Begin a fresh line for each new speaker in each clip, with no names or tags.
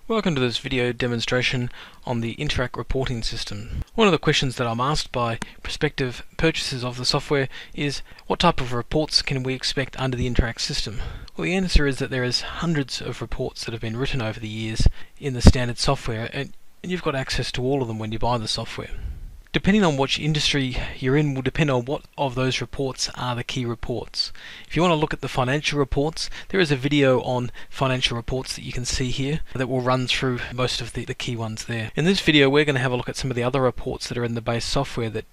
Welcome to this video demonstration on the InterAcct reporting system. One of the questions that I'm asked by prospective purchasers of the software is, what type of reports can we expect under the InterAcct system? Well, the answer is that there is hundreds of reports that have been written over the years in the standard software, and you've got access to all of them when you buy the software. Depending on which industry you're in will depend on what of those reports are the key reports. If you want to look at the financial reports, there is a video on financial reports that you can see here that will run through most of the key ones there. In this video we're going to have a look at some of the other reports that are in the base software that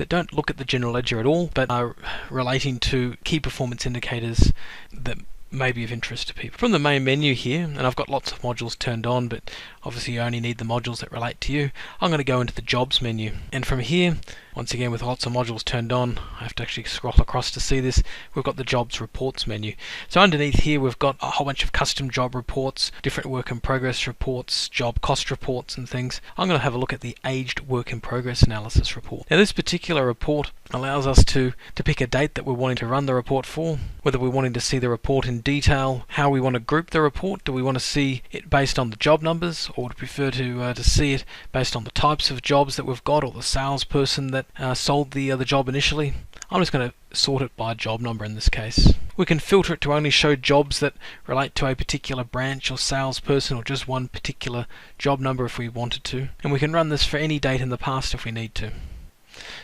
don't look at the general ledger at all, but are relating to key performance indicators that may be of interest to people. From the main menu here, and I've got lots of modules turned on, but obviously you only need the modules that relate to you, I'm going to go into the jobs menu. And from here, once again with lots of modules turned on, I have to actually scroll across to see this, we've got the jobs reports menu. So underneath here we've got a whole bunch of custom job reports, different work in progress reports, job cost reports and things. I'm going to have a look at the aged work in progress analysis report. Now this particular report allows us to pick a date that we're wanting to run the report for, whether we're wanting to see the report in detail, how we want to group the report. Do we want to see it based on the job numbers, or would prefer to see it based on the types of jobs that we've got, or the salesperson that sold the job initially? I'm just going to sort it by job number in this case. We can filter it to only show jobs that relate to a particular branch or salesperson, or just one particular job number if we wanted to. And we can run this for any date in the past if we need to.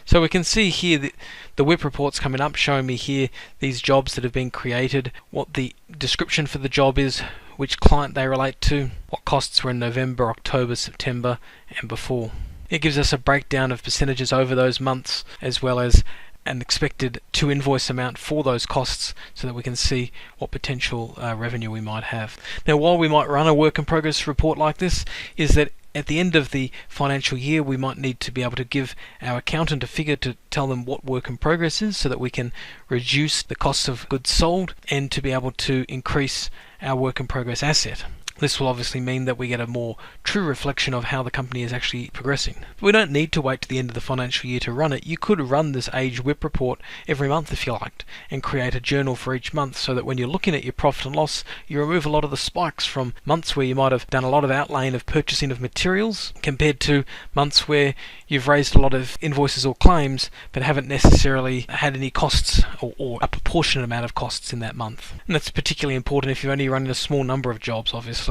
So we can see here the WIP reports coming up, showing me here these jobs that have been created, what the description for the job is, which client they relate to, what costs were in November, October, September and before. It gives us a breakdown of percentages over those months, as well as an expected to invoice amount for those costs, so that we can see what potential revenue we might have. Now, while we might run a work in progress report like this, is that at the end of the financial year we might need to be able to give our accountant a figure to tell them what work in progress is, so that we can reduce the cost of goods sold and to be able to increase our work in progress asset. This will obviously mean that we get a more true reflection of how the company is actually progressing. We don't need to wait to the end of the financial year to run it. You could run this aged WIP report every month if you liked, and create a journal for each month, so that when you're looking at your profit and loss, you remove a lot of the spikes from months where you might have done a lot of outlaying of purchasing of materials, compared to months where you've raised a lot of invoices or claims but haven't necessarily had any costs, or a proportionate amount of costs in that month. And that's particularly important if you're only running a small number of jobs, obviously,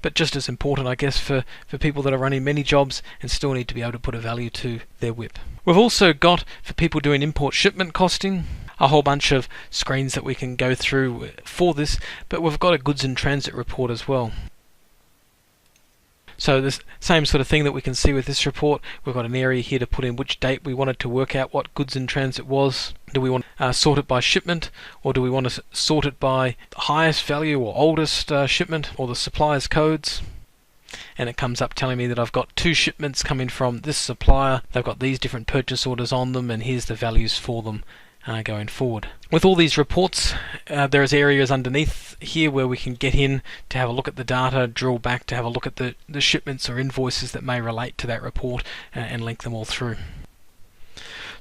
but just as important, I guess, for people that are running many jobs and still need to be able to put a value to their WIP. We've also got, for people doing import shipment costing, a whole bunch of screens that we can go through for this, but we've got a goods in transit report as well. So the same sort of thing that we can see with this report. We've got an area here to put in which date we wanted to work out what goods in transit was. Do we want to sort it by shipment, or do we want to sort it by highest value or oldest shipment, or the supplier's codes? And it comes up telling me that I've got 2 shipments coming from this supplier. They've got these different purchase orders on them, and here's the values for them going forward. With all these reports, there's areas underneath here where we can get in to have a look at the data, drill back to have a look at the shipments or invoices that may relate to that report, and link them all through.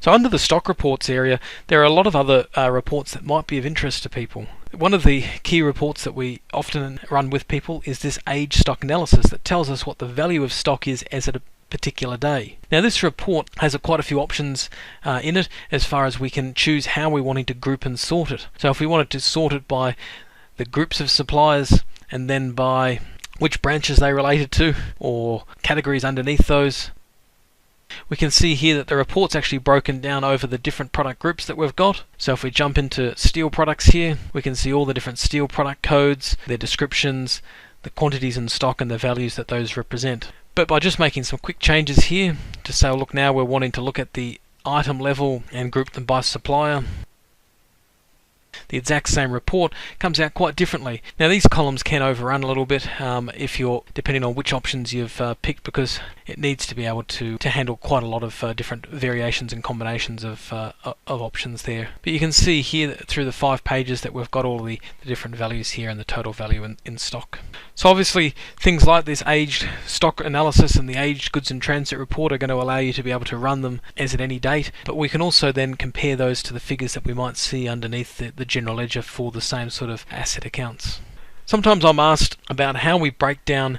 So under the stock reports area, there are a lot of other reports that might be of interest to people. One of the key reports that we often run with people is this age stock analysis that tells us what the value of stock is as at a particular day. Now this report has quite a few options in it, as far as we can choose how we're wanting to group and sort it. So if we wanted to sort it by the groups of suppliers, and then by which branches they related to, or categories underneath those, we can see here that the report's actually broken down over the different product groups that we've got. So if we jump into steel products here, we can see all the different steel product codes, their descriptions, the quantities in stock and the values that those represent. But by just making some quick changes here to say, look, now we're wanting to look at the item level and group them by supplier, the exact same report comes out quite differently. Now these columns can overrun a little bit if you're, depending on which options you've picked, because it needs to be able to handle quite a lot of different variations and combinations of options there. But you can see here that through the 5 pages that we've got all the different values here and the total value in stock. So obviously things like this aged stock analysis and the aged goods in transit report are going to allow you to be able to run them as at any date, but we can also then compare those to the figures that we might see underneath the general ledger for the same sort of asset accounts. Sometimes I'm asked about how we break down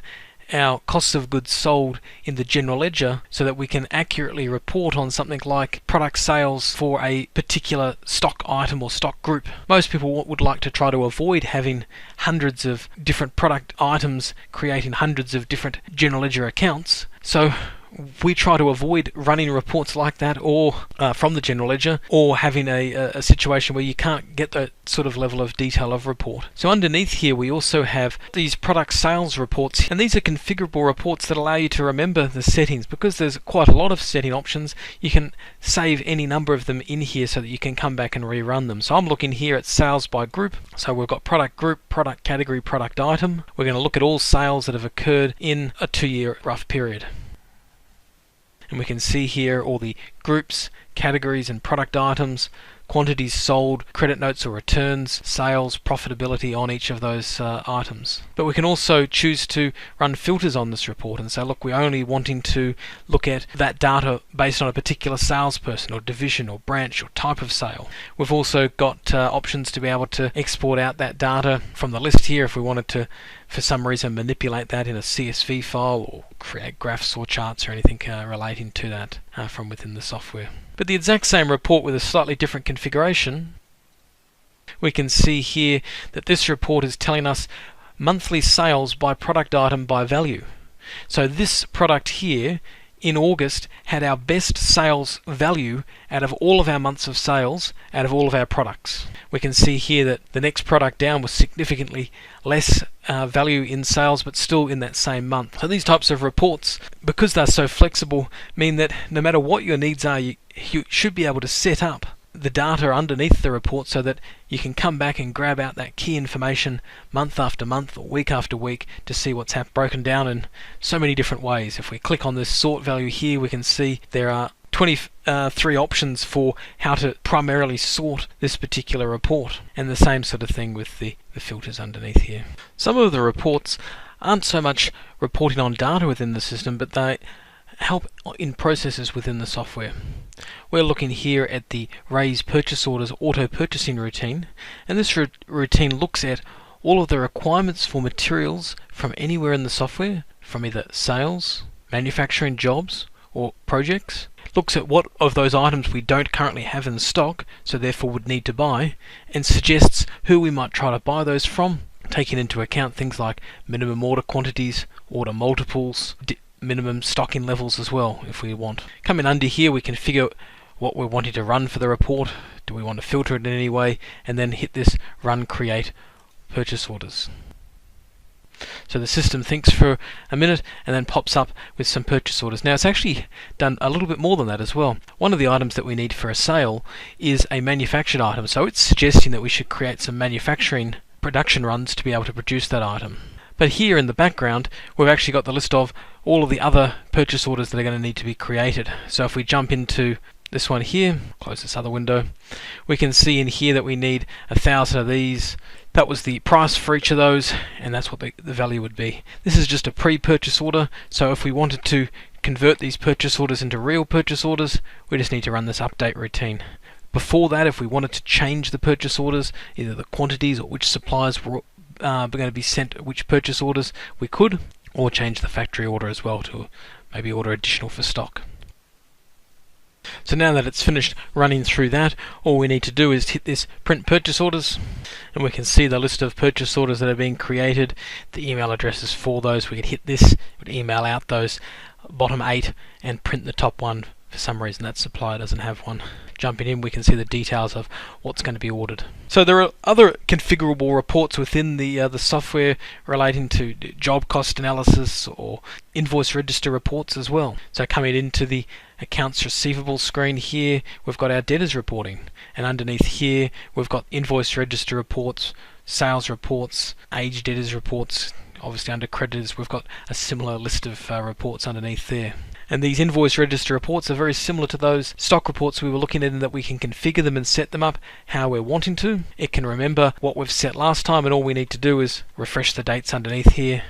our costs of goods sold in the general ledger so that we can accurately report on something like product sales for a particular stock item or stock group. Most people would like to try to avoid having hundreds of different product items creating hundreds of different general ledger accounts. So we try to avoid running reports like that or from the general ledger, or having a situation where you can't get that sort of level of detail of report. So underneath here we also have these product sales reports, and these are configurable reports that allow you to remember the settings. Because there's quite a lot of setting options, you can save any number of them in here so that you can come back and rerun them. So I'm looking here at sales by group. So we've got product group, product category, product item. We're going to look at all sales that have occurred in a 2-year rough period. And we can see here all the groups, categories and product items, quantities sold, credit notes or returns, sales, profitability on each of those items. But we can also choose to run filters on this report and say, look, we're only wanting to look at that data based on a particular salesperson or division or branch or type of sale. We've also got options to be able to export out that data from the list here if we wanted to, for some reason, manipulate that in a CSV file or create graphs or charts or anything relating to that from within the software. But the exact same report with a slightly different configuration, we can see here that this report is telling us monthly sales by product item by value. So this product here in August had our best sales value out of all of our months of sales out of all of our products. We can see here that the next product down was significantly less value in sales, but still in that same month. So these types of reports, because they're so flexible, mean that no matter what your needs are, you should be able to set up the data underneath the report so that you can come back and grab out that key information month after month or week after week to see what's broken down in so many different ways. If we click on this sort value here, we can see there are 23 options for how to primarily sort this particular report, and the same sort of thing with the filters underneath here. Some of the reports aren't so much reporting on data within the system, but they help in processes within the software. We're looking here at the Raise Purchase Orders auto purchasing routine, and this routine looks at all of the requirements for materials from anywhere in the software, from either sales, manufacturing jobs or projects. Looks at what of those items we don't currently have in stock, so therefore would need to buy, and suggests who we might try to buy those from, taking into account things like minimum order quantities, order multiples, minimum stocking levels as well if we want. Coming under here, we can figure what we're wanting to run for the report. Do we want to filter it in any way? And then hit this Run Create Purchase Orders. So the system thinks for a minute and then pops up with some purchase orders. Now it's actually done a little bit more than that as well. One of the items that we need for a sale is a manufactured item, so it's suggesting that we should create some manufacturing production runs to be able to produce that item. But here in the background, we've actually got the list of all of the other purchase orders that are going to need to be created. So if we jump into this one here, close this other window, we can see in here that we need 1,000 of these. That was the price for each of those, and that's what the value would be. This is just a pre-purchase order, so if we wanted to convert these purchase orders into real purchase orders, we just need to run this update routine. Before that, if we wanted to change the purchase orders, either the quantities or which suppliers were going to be sent which purchase orders, we could, or change the factory order as well to maybe order additional for stock. So now that it's finished running through that, all we need to do is hit this Print Purchase Orders, and we can see the list of purchase orders that are being created, the email addresses for those. We can hit this, email out those bottom 8 and print the top one. For some reason that supplier doesn't have one. Jumping in, we can see the details of what's going to be ordered. So there are other configurable reports within the software relating to job cost analysis or invoice register reports as well. So coming into the accounts receivable screen here, we've got our debtors reporting, and underneath here we've got invoice register reports, sales reports, age debtors reports. Obviously under creditors we've got a similar list of reports underneath there. And these invoice register reports are very similar to those stock reports we were looking at, in that we can configure them and set them up how we're wanting to. It can remember what we've set last time, and all we need to do is refresh the dates underneath here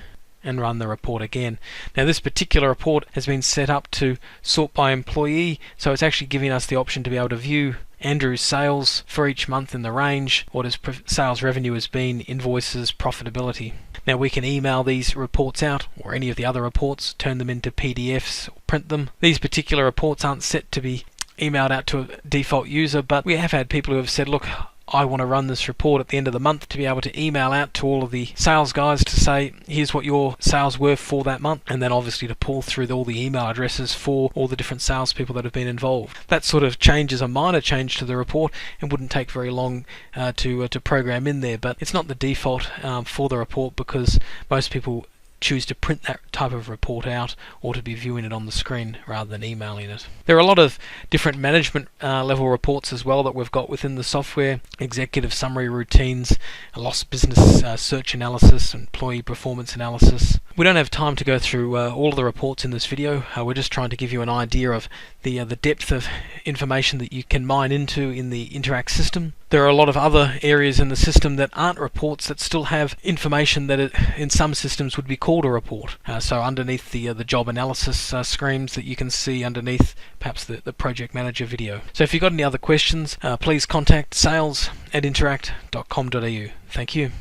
and run the report again. Now this particular report has been set up to sort by employee, so it's actually giving us the option to be able to view Andrew's sales for each month in the range, what his sales revenue has been, invoices, profitability. Now we can email these reports out, or any of the other reports, turn them into PDFs, or print them. These particular reports aren't set to be emailed out to a default user, but we have had people who have said, look, I want to run this report at the end of the month to be able to email out to all of the sales guys to say, here's what your sales were for that month, and then obviously to pull through all the email addresses for all the different salespeople that have been involved. That sort of change is a minor change to the report and wouldn't take very long to program in there, but it's not the default for the report, because most people choose to print that type of report out or to be viewing it on the screen rather than emailing it. There are a lot of different management level reports as well that we've got within the software: executive summary routines, lost business search analysis, employee performance analysis. We don't have time to go through all of the reports in this video. We're just trying to give you an idea of the depth of information that you can mine into in the InterAcct system. There are a lot of other areas in the system that aren't reports that still have information that in some systems would be called a report. So underneath the job analysis screens that you can see underneath perhaps the project manager video. So if you've got any other questions, please contact sales@interact.com.au. Thank you.